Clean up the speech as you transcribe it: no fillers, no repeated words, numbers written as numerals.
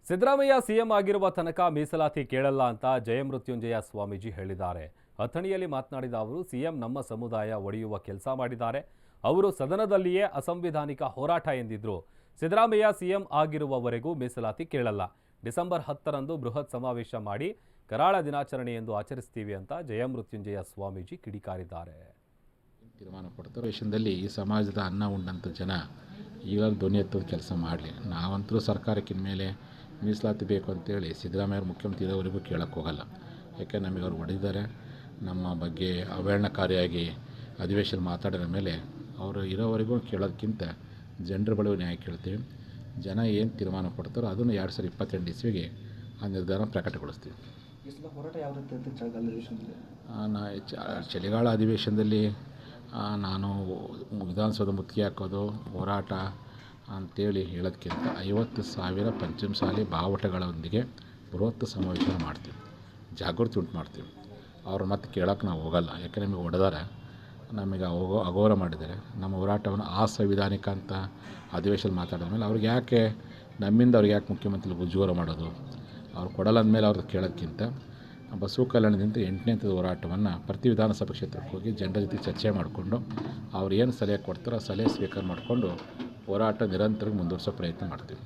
Siddaramaiah CM ಆಗಿರುವ ತನಕ ಮೀಸಲಾತಿ ಕೇಳಲ್ಲ ಅಂತ ಜಯಮೃತ್ಯುಂಜಯ ಸ್ವಾಮೀಜಿ ಹೇಳಿದ್ದಾರೆ. ಅಥಣಿಯಲ್ಲಿ ಮಾತನಾಡಿದ ಅವರು, ಸಿಎಂ ನಮ್ಮ ಸಮುದಾಯ ಒಡೆಯುವ ಕೆಲಸ ಮಾಡಿದ್ದಾರೆ. ಅವರು ಸದನದಲ್ಲಿಯೇ ಅಸಂವಿಧಾನಿಕ ಹೋರಾಟ ಎಂದಿದ್ರು. ಸಿದ್ದರಾಮಯ್ಯ ಸಿಎಂ ಆಗಿರುವವರೆಗೂ ಮೀಸಲಾತಿ ಕೇಳಲ್ಲ. ಡಿಸೆಂಬರ್ 10ರಂದು ಬೃಹತ್ ಸಮಾವೇಶ ಮಾಡಿ ಕರಾಳ ದಿನಾಚರಣೆ ಎಂದು ಆಚರಿಸ್ತೀವಿ ಅಂತ ಜಯಮೃತ್ಯುಂಜಯ ಸ್ವಾಮೀಜಿ ಕಿಡಿಕಾರಿದ್ದಾರೆ. ತೀರ್ಮಾನ ಕೊಡ್ತಾರೆ. ದೇಶದಲ್ಲಿ ಈ ಸಮಾಜದ ಅನ್ನ ಉಂಡಂಥ ಜನ ಈಗಲೂ ಧ್ವನಿ ಎತ್ತೋದು ಕೆಲಸ ಮಾಡಲಿ. ನಾವಂತರೂ ಸರ್ಕಾರಕ್ಕಿನ ಮೇಲೆ ಮೀಸಲಾತಿ ಬೇಕು ಅಂತೇಳಿ ಸಿದ್ದರಾಮಯ್ಯ ಮುಖ್ಯಮಂತ್ರಿ ಇರೋವರೆಗೂ ಕೇಳೋಕ್ಕೆ ಹೋಗಲ್ಲ. ಯಾಕೆ ನಮಗೆ ಅವ್ರು ಹೊಡೆದಿದ್ದಾರೆ, ನಮ್ಮ ಬಗ್ಗೆ ಅವಹೇಳನಕಾರಿಯಾಗಿ ಅಧಿವೇಶನ ಮಾತಾಡಿದ ಮೇಲೆ ಅವರು ಇರೋವರೆಗೂ ಕೇಳೋದಕ್ಕಿಂತ ಜನರ ಬಳಿ ನ್ಯಾಯ ಕೇಳ್ತೀವಿ. ಜನ ಏನು ತೀರ್ಮಾನ ಕೊಡ್ತಾರೋ ಅದನ್ನು 2022 ಇಸ್ವಿಗೆ ಆ ನಿರ್ಧಾರ ಪ್ರಕಟಗೊಳಿಸ್ತೀವಿ. ಚಳಿಗಾಲ ಅಧಿವೇಶನದಲ್ಲಿ ನಾನು ವಿಧಾನಸೌಧ ಮುತ್ತಿಗೆ ಹಾಕೋದು ಹೋರಾಟ ಅಂತೇಳಿ ಹೇಳೋದಕ್ಕಿಂತ 50,000 ಪಂಚಮಸಾಲಿ ಬಾವುಟಗಳೊಂದಿಗೆ ಬೃಹತ್ ಸಮಾವೇಶ ಮಾಡ್ತೀವಿ, ಜಾಗೃತಿ ಉಂಟು ಮಾಡ್ತೀವಿ. ಅವ್ರು ಮತ್ತೆ ಕೇಳೋಕ್ಕೆ ನಾವು ಹೋಗಲ್ಲ. ಯಾಕೆ ನಮಗೆ ಹೊಡೆದಾರೆ, ನಮಗೆ ಅಘೋರ ಮಾಡಿದ್ದಾರೆ. ನಮ್ಮ ಹೋರಾಟವನ್ನು ಅಸಂವಿಧಾನಿಕ ಅಂತ ಅಧಿವೇಶನ ಮಾತಾಡಿದ ಮೇಲೆ ಅವ್ರಿಗೆ ಯಾಕೆ ನಮ್ಮಿಂದ ಅವ್ರಿಗೆ ಯಾಕೆ ಮುಖ್ಯಮಂತ್ರಿ ಮುಜುಗರ ಮಾಡೋದು? ಅವ್ರು ಕೊಡಲ್ಲ ಅಂದಮೇಲೆ ಅವ್ರದ್ದು ಕೇಳೋಕ್ಕಿಂತ ಬಸವ ಕಲ್ಯಾಣದಿಂದ 8ನೇ ಹಂತದ ಹೋರಾಟವನ್ನು ಪ್ರತಿ ವಿಧಾನಸಭಾ ಕ್ಷೇತ್ರಕ್ಕೆ ಹೋಗಿ ಜನರ ಜೊತೆ ಚರ್ಚೆ ಮಾಡಿಕೊಂಡು ಅವ್ರು ಏನು ಸಲಹೆ ಕೊಡ್ತಾರೋ ಆ ಸಲಹೆ ಸ್ವೀಕಾರ ಮಾಡಿಕೊಂಡು ಹೋರಾಟ ನಿರಂತರ ಮುಂದುವರಿಸೋ ಪ್ರಯತ್ನ ಮಾಡ್ತೀವಿ.